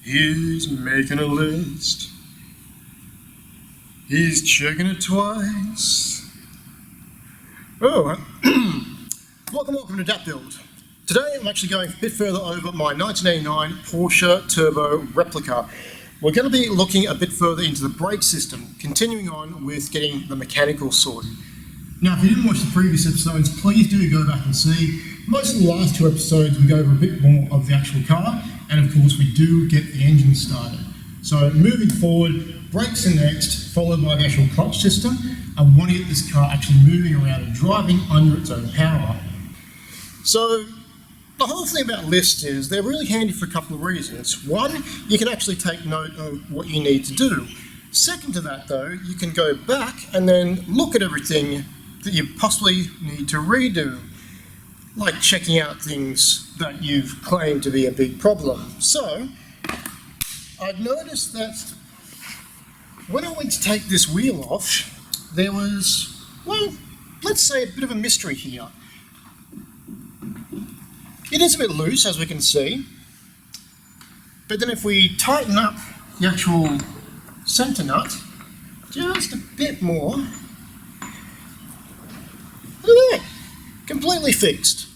He's making a list. He's checking it twice. Oh, welcome to Dat Build. Today I'm actually going a bit further over my 1989 Porsche Turbo Replica. We're going to be looking a bit further into the brake system, continuing on with getting the mechanical sorted. Now, if you didn't watch the previous episodes, please do go back and see. Most of the last two episodes we go over a bit more of the actual car, and of course we do get the engine started. So moving forward, brakes are next, followed by the actual clutch system. I want to get this car actually moving around and driving under its own power. So the whole thing about lists is they're really handy for a couple of reasons. One, you can actually take note of what you need to do. Second to that though, you can go back and then look at everything that you possibly need to redo, like checking out things that you've claimed to be a big problem. So I've noticed that when I went to take this wheel off, there was, well, let's say a bit of a mystery here. It is a bit loose, as we can see, but then if we tighten up the actual center nut just a bit more, look at that, completely fixed.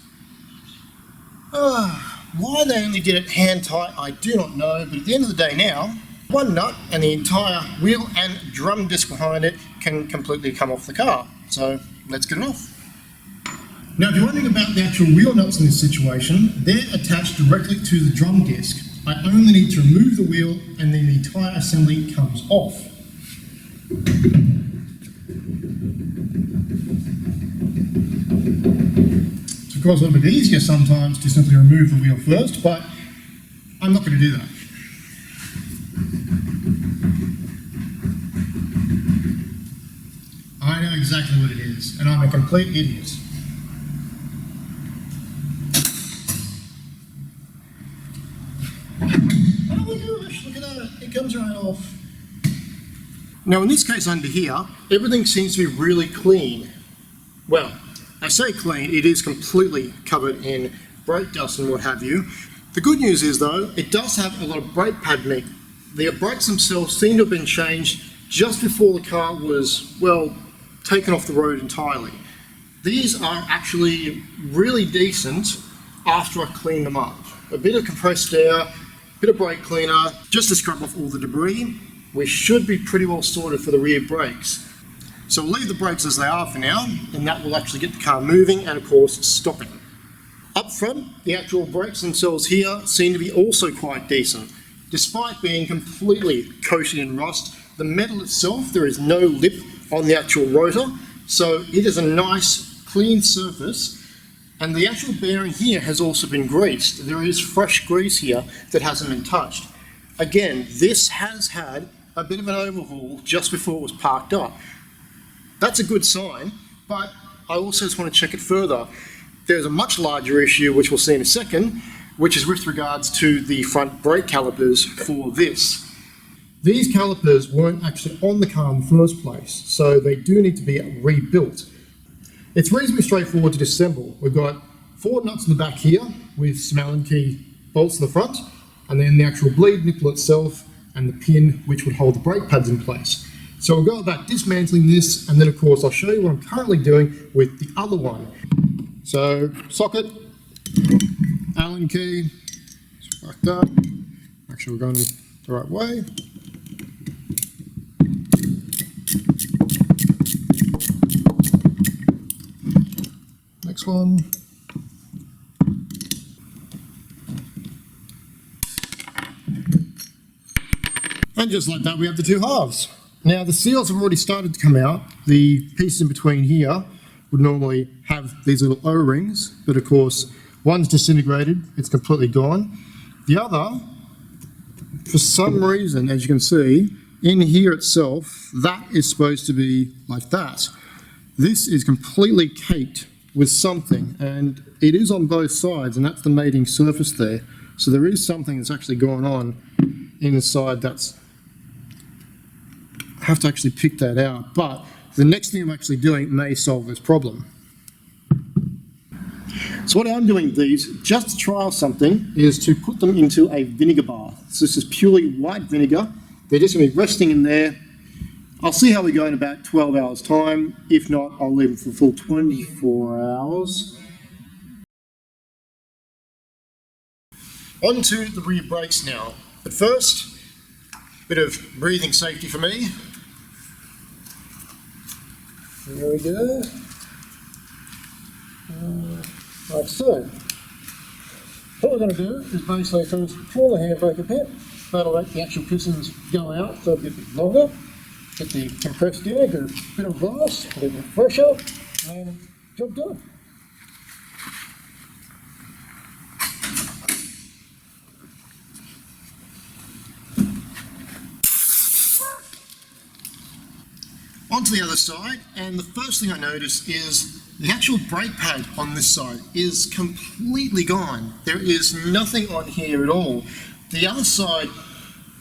Why they only did it hand tight, I do not know, but at the end of the day now, one nut and the entire wheel and drum disc behind it can completely come off the car. So let's get it off. Now, if you're wondering about the actual wheel nuts in this situation, they're attached directly to the drum disc. I only need to remove the wheel and then the entire assembly comes off. It's of course a little bit easier sometimes to simply remove the wheel first, but I'm not going to do that. I know exactly what it is, and I'm a complete idiot. Oh my gosh, look at that, it comes right off. Now in this case under here, everything seems to be really clean. Well, I say clean, it is completely covered in brake dust and what have you. The good news is though, it does have a lot of brake pad meat. The brakes themselves seem to have been changed just before the car was, well, taken off the road entirely. These are actually really decent after I clean them up. A bit of compressed air, a bit of brake cleaner, just to scrub off all the debris. We should be pretty well sorted for the rear brakes. So we'll leave the brakes as they are for now, and that will actually get the car moving and of course stopping. Up front, the actual brakes themselves here seem to be also quite decent. Despite being completely coated in rust, the metal itself, there is no lip on the actual rotor, so it is a nice clean surface. And the actual bearing here has also been greased. There is fresh grease here that hasn't been touched. Again, this has had a bit of an overhaul just before it was parked up. That's a good sign, but I also just want to check it further. There's a much larger issue, which we'll see in a second, which is with regards to the front brake calipers for this. These calipers weren't actually on the car in the first place, so they do need to be rebuilt. It's reasonably straightforward to disassemble. We've got 4 nuts in the back here with some Allen key bolts in the front, and then the actual bleed nipple itself and the pin which would hold the brake pads in place. So we'll go about dismantling this, and then of course I'll show you what I'm currently doing with the other one. So socket, Allen key, like that. Actually we're going the right way. Next one. And just like that we have the 2 halves. Now the seals have already started to come out. The pieces in between here would normally have these little O-rings, but of course one's disintegrated, it's completely gone. The other, for some reason, as you can see, in here itself, that is supposed to be like that. This is completely caked with something, and it is on both sides, and that's the mating surface there. So there is something that's actually going on inside. That's, I have to actually pick that out, but the next thing I'm actually doing may solve this problem. So what I'm doing these, just to trial something, is to put them into a vinegar bath. So this is purely white vinegar. They're just going to be resting in there. I'll see how we go in about 12 hours time. If not, I'll leave them for the full 24 hours. On to the rear brakes now. But first, a bit of breathing safety for me. There we go. Like so. What we're going to do is basically first pull the handbrake a bit. That'll let the actual pistons go out so it'll get a bit longer. Get the compressed air, get a bit of blast, a bit of pressure, and job done. Onto the other side, and the first thing I noticed is the actual brake pad on this side is completely gone. There is nothing on here at all. The other side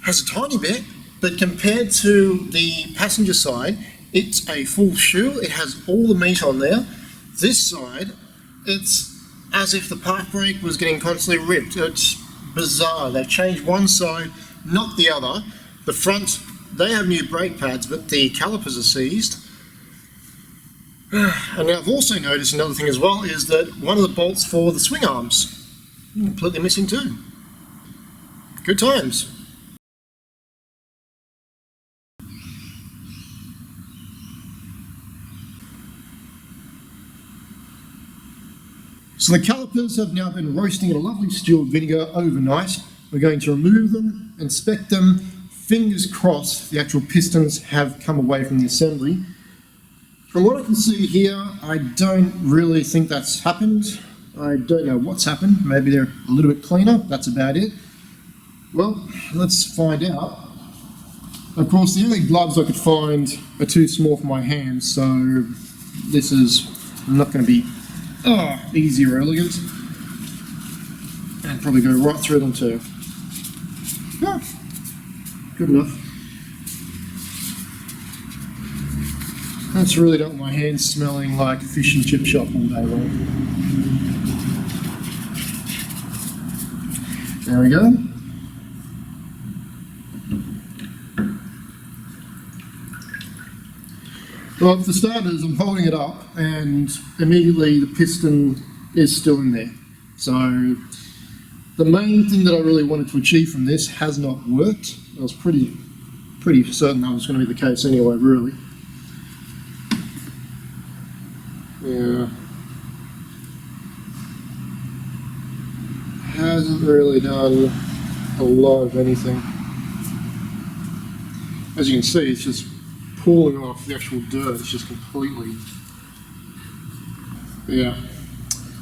has a tiny bit, but compared to the passenger side, it's a full shoe. It has all the meat on there. This side, it's as if the park brake was getting constantly ripped. It's bizarre. They've changed one side, not the other. The front, they have new brake pads, but the calipers are seized. And I've also noticed another thing as well, is that one of the bolts for the swing arms completely missing too. Good times. So the calipers have now been roasting in a lovely stew of vinegar overnight. We're going to remove them, inspect them. Fingers crossed the actual pistons have come away from the assembly. From what I can see here, I don't really think that's happened. I don't know what's happened. Maybe they're a little bit cleaner. That's about it. Well, let's find out. Of course, the only gloves I could find are too small for my hands, so this is not going to be easy or elegant. And probably go right through them too. Yeah, good enough. I just really don't want my hands smelling like a fish and chip shop all day long. There we go. Well, for starters, I'm holding it up and immediately the piston is still in there. So the main thing that I really wanted to achieve from this has not worked. I was pretty certain that was going to be the case anyway, really. Yeah. Hasn't really done a lot of anything. As you can see, it's just pulling off the actual dirt. It's just completely... Yeah.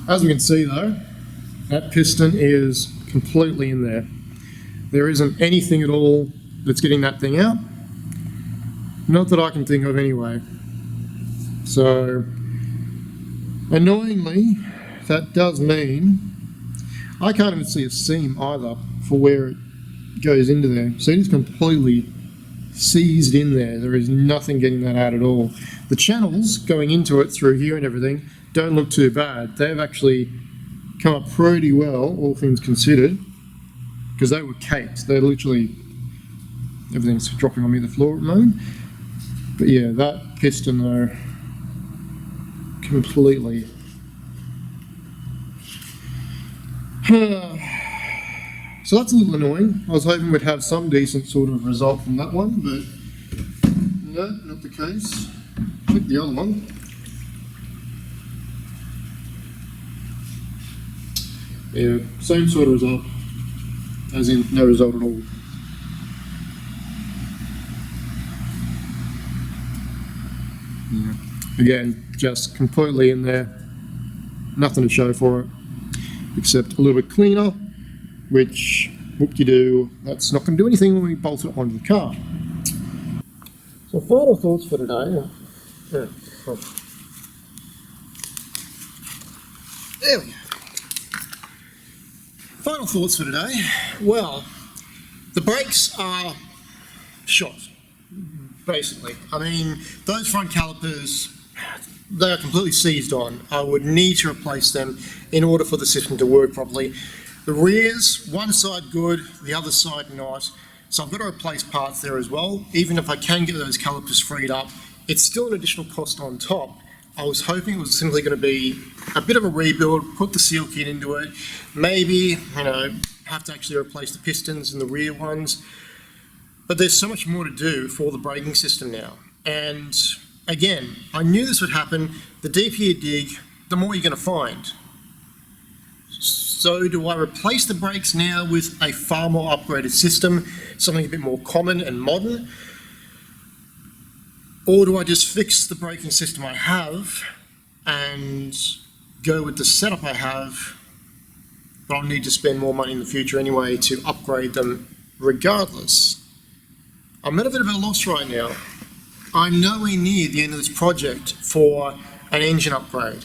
As we can see though, that piston is completely in there. There isn't anything at all that's getting that thing out. Not that I can think of anyway. So, annoyingly, that does mean I can't even see a seam either for where it goes into there. So it is completely seized in there. There is nothing getting that out at all. The channels going into it through here and everything don't look too bad. They've actually come up pretty well, all things considered, because they were caked. They're literally, everything's dropping on me the floor at the moment. But yeah, that piston though, completely. So that's a little annoying. I was hoping we'd have some decent sort of result from that one, but no, not the case. Click the other one. Yeah, same sort of result, as in no result at all. Yeah. Again, just completely in there, nothing to show for it, except a little bit cleaner, which, whoop-de-doo, that's not going to do anything when we bolt it onto the car. So final thoughts for today. There we go. Final thoughts for today. Well, the brakes are shot, basically. I mean, those front calipers, they are completely seized on. I would need to replace them in order for the system to work properly. The rears, one side good, the other side not. So I've got to replace parts there as well. Even if I can get those calipers freed up, it's still an additional cost on top. I was hoping it was simply going to be a bit of a rebuild, put the seal kit into it, maybe, have to actually replace the pistons and the rear ones. But there's so much more to do for the braking system now. And again, I knew this would happen. The deeper you dig, the more you're going to find. So do I replace the brakes now with a far more upgraded system, something a bit more common and modern? Or do I just fix the braking system I have and go with the setup I have, but I'll need to spend more money in the future anyway to upgrade them regardless? I'm at a bit of a loss right now. I'm nowhere near the end of this project for an engine upgrade.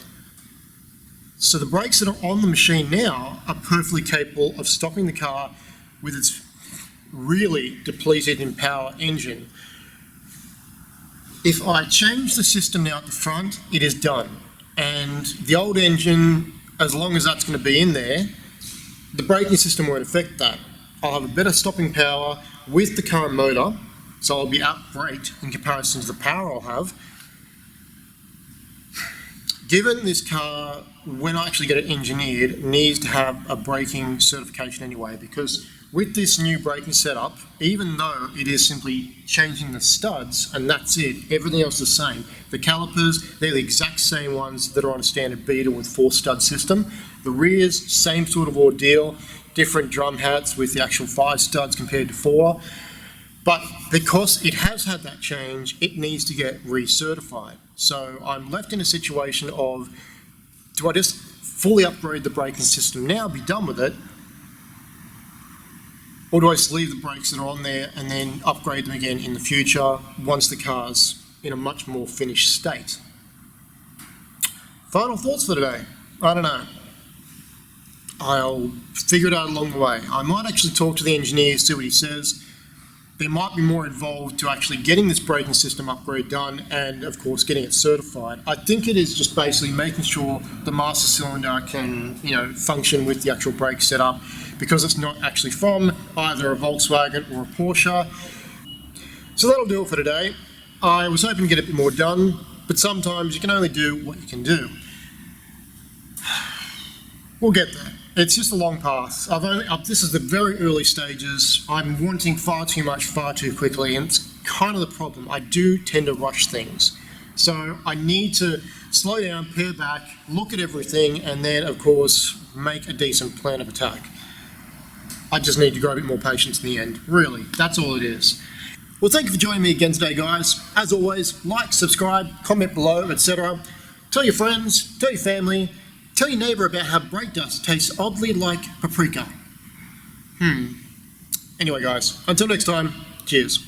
So the brakes that are on the machine now are perfectly capable of stopping the car with its really depleted in power engine. If I change the system now at the front, it is done. And the old engine, as long as that's going to be in there, the braking system won't affect that. I'll have a better stopping power with the current motor, so I'll be out-braked in comparison to the power I'll have. Given this car, when I actually get it engineered, needs to have a braking certification anyway, because with this new braking setup, even though it is simply changing the studs and that's it, everything else is the same. The calipers, they're the exact same ones that are on a standard Beetle with 4-stud system. The rears, same sort of ordeal, different drum hats with the actual 5 studs compared to 4. But because it has had that change, it needs to get recertified. So I'm left in a situation of, do I just fully upgrade the braking system now, be done with it, or do I just leave the brakes that are on there and then upgrade them again in the future once the car's in a much more finished state? Final thoughts for today? I don't know. I'll figure it out along the way. I might actually talk to the engineer, see what he says. There might be more involved to actually getting this braking system upgrade done and, of course, getting it certified. I think it is just basically making sure the master cylinder can, function with the actual brake setup, because it's not actually from either a Volkswagen or a Porsche. So that'll do it for today. I was hoping to get a bit more done, but sometimes you can only do what you can do. We'll get there. It's just a long path. This is the very early stages. I'm wanting far too much, far too quickly, and it's kind of the problem. I do tend to rush things. So I need to slow down, pare back, look at everything, and then, of course, make a decent plan of attack. I just need to grow a bit more patience in the end. Really, that's all it is. Well, thank you for joining me again today, guys. As always, like, subscribe, comment below, etc. Tell your friends, tell your family, tell your neighbour about how brake dust tastes oddly like paprika. Anyway, guys, until next time, cheers.